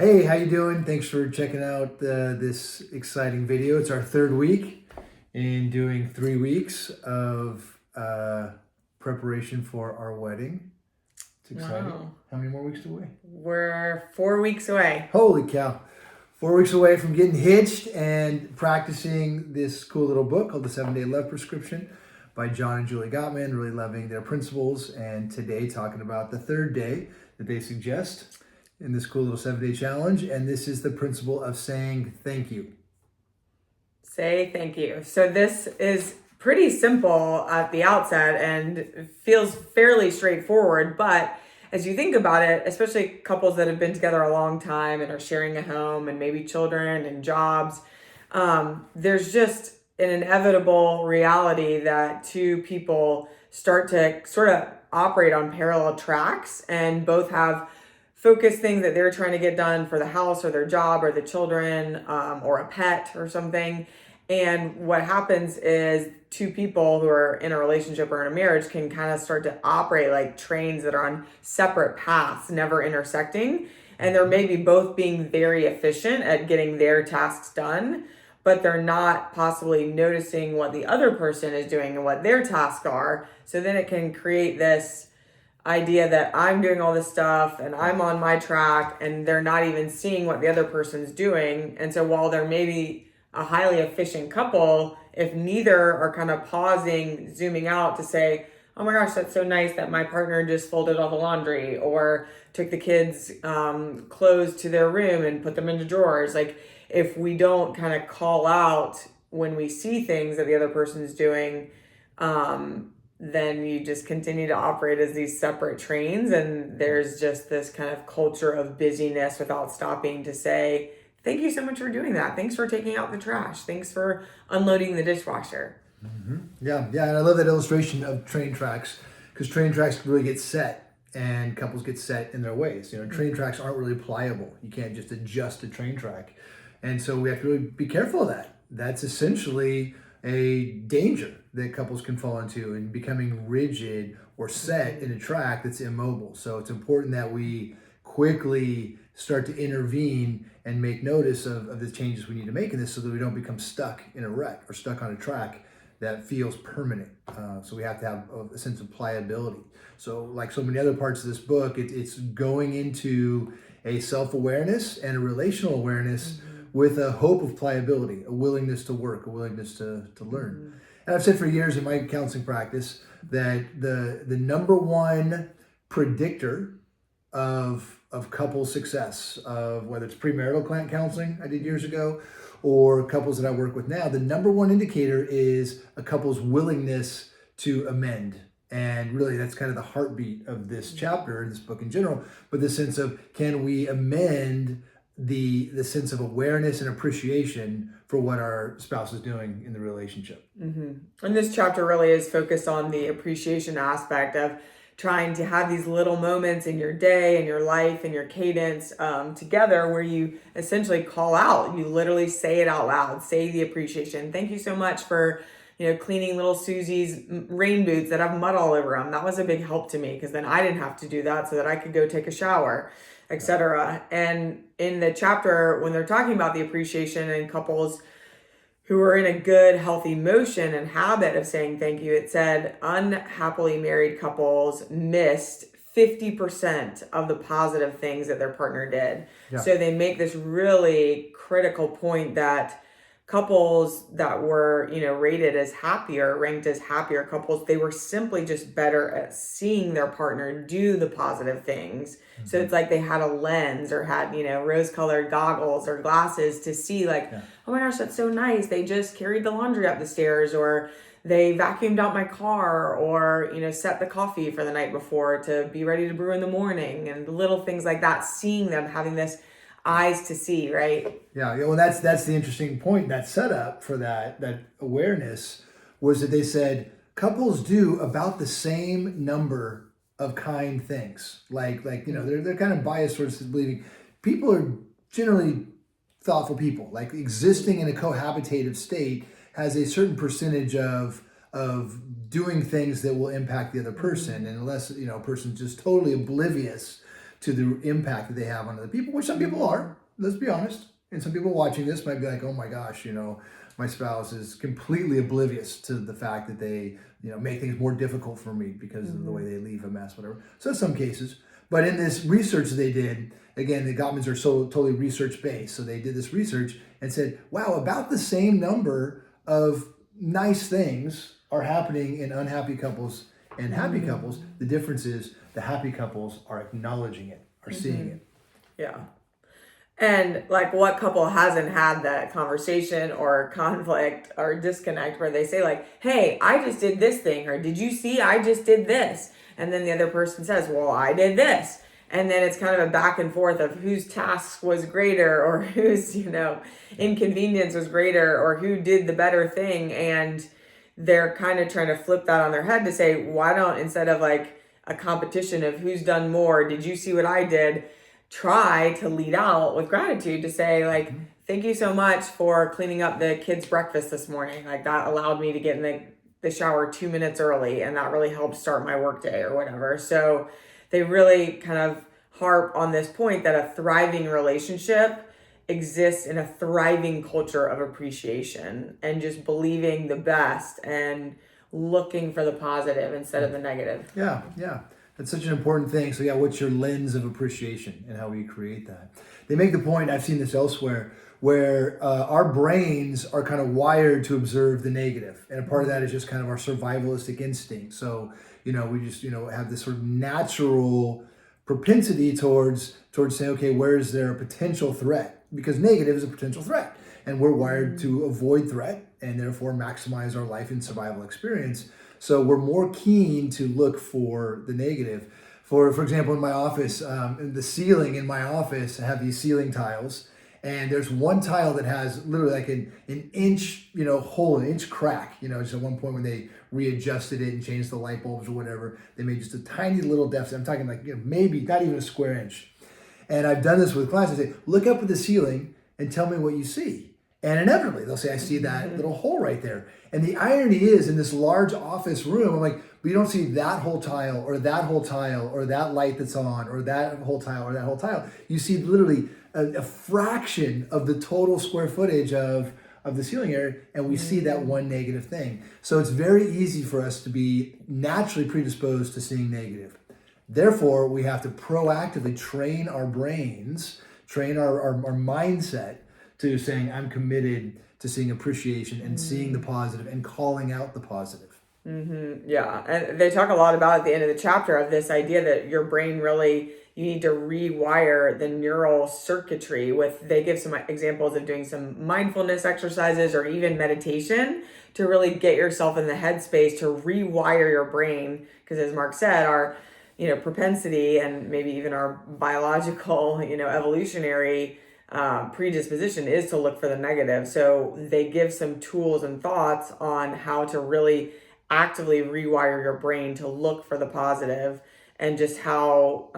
Hey, how you doing? Thanks for checking out this exciting video. It's our third week in doing 3 weeks of preparation for our wedding. It's exciting. Wow. How many more weeks away? We're 4 weeks away. Holy cow. 4 weeks away from getting hitched and practicing this cool little book called The 7-Day Love Prescription by John and Julie Gottman, really loving their principles. And today talking about the third day that they suggest in this cool little 7-day challenge. And this is the principle of saying thank you. Say thank you. So this is pretty simple at the outset and feels fairly straightforward, but as you think about it, especially couples that have been together a long time and are sharing a home and maybe children and jobs, there's just an inevitable reality that two people start to sort of operate on parallel tracks and both have focused things that they're trying to get done for the house or their job or the children, or a pet or something. And what happens is two people who are in a relationship or in a marriage can kind of start to operate like trains that are on separate paths, never intersecting. And they're maybe both being very efficient at getting their tasks done, but they're not possibly noticing what the other person is doing and what their tasks are. So then it can create this idea that I'm doing all this stuff and I'm on my track and they're not even seeing what the other person's doing. And so while they're maybe a highly efficient couple, if neither are kind of pausing, zooming out to say, oh my gosh, that's so nice that my partner just folded all the laundry or took the kids' clothes to their room and put them into drawers. Like if we don't kind of call out when we see things that the other person's doing, then you just continue to operate as these separate trains. And there's just this kind of culture of busyness without stopping to say, thank you so much for doing that. Thanks for taking out the trash. Thanks for unloading the dishwasher. Mm-hmm. Yeah. And I love that illustration of train tracks because train tracks really get set and couples get set in their ways. You know, train tracks aren't really pliable. You can't just adjust a train track. And so we have to really be careful of that. That's essentially a danger that couples can fall into in becoming rigid or set in a track that's immobile. So it's important that we quickly start to intervene and make notice of the changes we need to make in this so that we don't become stuck in a rut or stuck on a track that feels permanent. So we have to have a sense of pliability. So like so many other parts of this book, it's going into a self-awareness and a relational awareness with a hope of pliability, a willingness to work, a willingness to learn. And I've said for years in my counseling practice that the number one predictor of couple success, of whether it's premarital client counseling I did years ago or couples that I work with now, the number one indicator is a couple's willingness to amend. And really that's kind of the heartbeat of this chapter, this book in general, but the sense of can we amend the sense of awareness and appreciation for what our spouse is doing in the relationship. Mm-hmm. And this chapter really is focused on the appreciation aspect of trying to have these little moments in your day and your life and your cadence together where you essentially call out, you literally say it out loud, say the appreciation. Thank you so much for, cleaning little Susie's rain boots that have mud all over them. That was a big help to me because then I didn't have to do that so that I could go take a shower, etc. And in the chapter, when they're talking about the appreciation in couples who are in a good, healthy motion and habit of saying thank you, it said unhappily married couples missed 50% of the positive things that their partner did. Yeah. So they make this really critical point that couples that were, rated as happier, ranked as happier couples, they were simply just better at seeing their partner do the positive things. Mm-hmm. So it's like they had a lens or had, rose-colored goggles or glasses to see oh my gosh, that's so nice. They just carried the laundry up the stairs, or they vacuumed out my car, or, set the coffee for the night before to be ready to brew in the morning, and little things like that, seeing them, having this eyes to see, right? Yeah. Well, that's the interesting point. That setup for that awareness was that they said couples do about the same number of kind things. They're kind of biased towards believing people are generally thoughtful people. Like existing in a cohabitative state has a certain percentage of doing things that will impact the other person, and unless a person's just totally oblivious to the impact that they have on other people, which some people are, let's be honest. And some people watching this might be like, oh my gosh, my spouse is completely oblivious to the fact that they, make things more difficult for me because of the way they leave a mess, whatever. So some cases. But in this research they did, again, the Gottmans are so totally research-based. So they did this research and said, wow, about the same number of nice things are happening in unhappy couples and happy couples. The difference is the happy couples are acknowledging it, are seeing it. Yeah. And like, what couple hasn't had that conversation or conflict or disconnect where they say like, hey, I just did this thing, or did you see I just did this? And then the other person says, well, I did this. And then it's kind of a back and forth of whose task was greater, or whose, inconvenience was greater, or who did the better thing. And they're kind of trying to flip that on their head to say, why don't, instead of like a competition of who's done more, did you see what I did? Try to lead out with gratitude to say like, thank you so much for cleaning up the kids' breakfast this morning. Like that allowed me to get in the shower 2 minutes early, and that really helped start my workday or whatever. So they really kind of harp on this point that a thriving relationship exists in a thriving culture of appreciation and just believing the best and looking for the positive instead of the negative. Yeah. That's such an important thing. So what's your lens of appreciation and how we create that? They make the point, I've seen this elsewhere, where our brains are kind of wired to observe the negative. And a part of that is just kind of our survivalistic instinct. So, we just, have this sort of natural propensity towards saying, okay, where is there a potential threat? Because negative is a potential threat. And we're wired to avoid threat and therefore maximize our life and survival experience. So we're more keen to look for the negative. For example, in my office, the ceiling in my office, I have these ceiling tiles, and there's one tile that has literally like an inch, hole, an inch crack. Just at one point when they readjusted it and changed the light bulbs or whatever, they made just a tiny little deficit. I'm talking like maybe not even a square inch. And I've done this with clients. I say, look up at the ceiling and tell me what you see. And inevitably, they'll say, I see that little hole right there. And the irony is, in this large office room, I'm like, but you don't see that whole tile, or that whole tile, or that light that's on, or that whole tile, or that whole tile. You see literally a fraction of the total square footage of the ceiling area, and we see that one negative thing. So it's very easy for us to be naturally predisposed to seeing negative. Therefore, we have to proactively train our brains, train our mindset to saying, I'm committed to seeing appreciation and seeing the positive and calling out the positive. Yeah. And they talk a lot about at the end of the chapter of this idea that your brain really, you need to rewire the neural circuitry they give some examples of doing some mindfulness exercises or even meditation to really get yourself in the headspace to rewire your brain. Because as Mark said, our, propensity and maybe even our biological, evolutionary predisposition is to look for the negative. So they give some tools and thoughts on how to really actively rewire your brain to look for the positive, and just how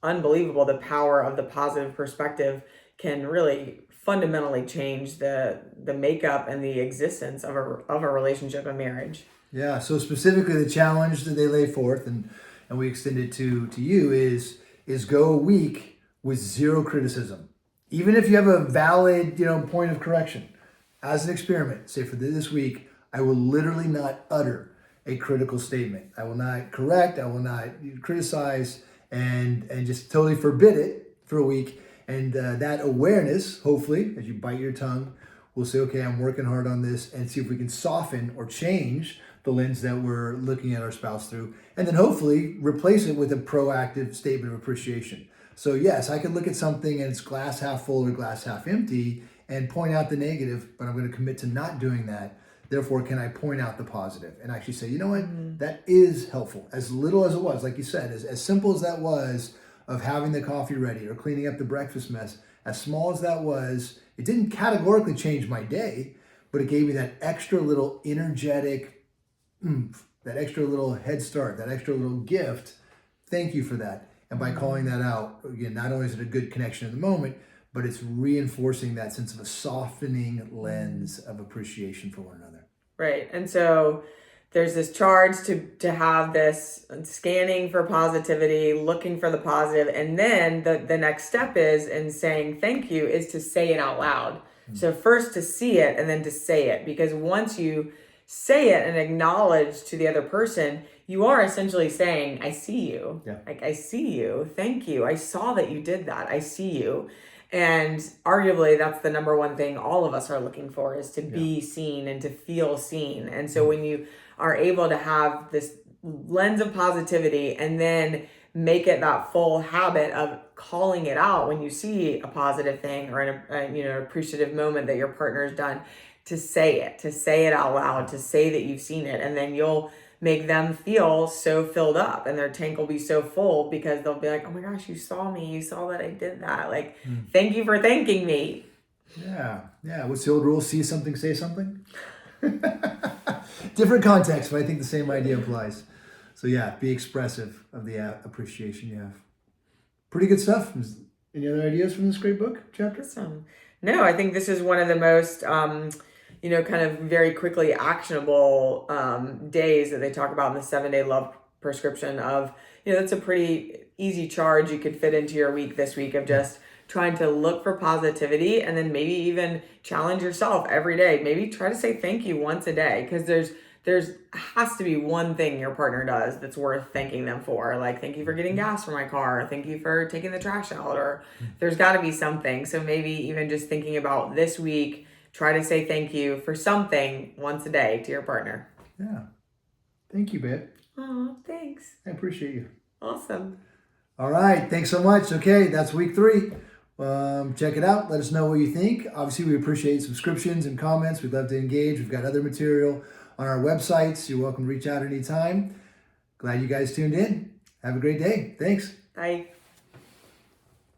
unbelievable the power of the positive perspective can really fundamentally change the makeup and the existence of a relationship and marriage. Yeah. So specifically the challenge that they lay forth and we extend it to you is go a week with zero criticism. Even if you have a valid, point of correction, as an experiment, say for this week, I will literally not utter a critical statement. I will not correct. I will not criticize, and just totally forbid it for a week. And that awareness, hopefully, as you bite your tongue, will say, okay, I'm working hard on this, and see if we can soften or change the lens that we're looking at our spouse through. And then hopefully replace it with a proactive statement of appreciation. So yes, I can look at something and it's glass half full or glass half empty and point out the negative, but I'm going to commit to not doing that. Therefore, can I point out the positive and actually say, you know what, that is helpful. As little as it was, like you said, as simple as that was of having the coffee ready or cleaning up the breakfast mess, as small as that was, it didn't categorically change my day, but it gave me that extra little energetic oomph, that extra little head start, that extra little gift. Thank you for that. And by calling that out, again, not only is it a good connection in the moment, but it's reinforcing that sense of a softening lens of appreciation for one another. Right. And so there's this charge to have this scanning for positivity, looking for the positive, and then the next step is in saying thank you is to say it out loud. So first to see it and then to say it, because once you say it and acknowledge to the other person, you are essentially saying, I see you. Yeah. Like, I see you. Thank you. I saw that you did that. I see you. And arguably, that's the number one thing all of us are looking for, is to be seen and to feel seen. And so when you are able to have this lens of positivity and then make it that full habit of calling it out when you see a positive thing or an appreciative moment that your partner's done, to say it out loud, to say that you've seen it, and then you'll make them feel so filled up and their tank will be so full because they'll be like, oh my gosh, you saw me. You saw that I did that. Like, thank you for thanking me. Yeah. Yeah. What's the old rule? See something, say something. Different context, but I think the same idea applies. So yeah, be expressive of the appreciation you have. Pretty good stuff. Any other ideas from this great book chapter? Awesome. No, I think this is one of the most, kind of very quickly actionable days that they talk about in the 7-day love prescription of, that's a pretty easy charge you could fit into your week this week of just trying to look for positivity, and then maybe even challenge yourself every day. Maybe try to say thank you once a day, because there's has to be one thing your partner does that's worth thanking them for. Like, thank you for getting gas for my car, or thank you for taking the trash out, or there's got to be something. So maybe even just thinking about this week, try to say thank you for something once a day to your partner. Yeah. Thank you, babe. Oh, thanks. I appreciate you. Awesome. All right. Thanks so much. Okay. That's week 3. Check it out. Let us know what you think. Obviously, we appreciate subscriptions and comments. We'd love to engage. We've got other material on our websites. You're welcome to reach out anytime. Glad you guys tuned in. Have a great day. Thanks. Bye.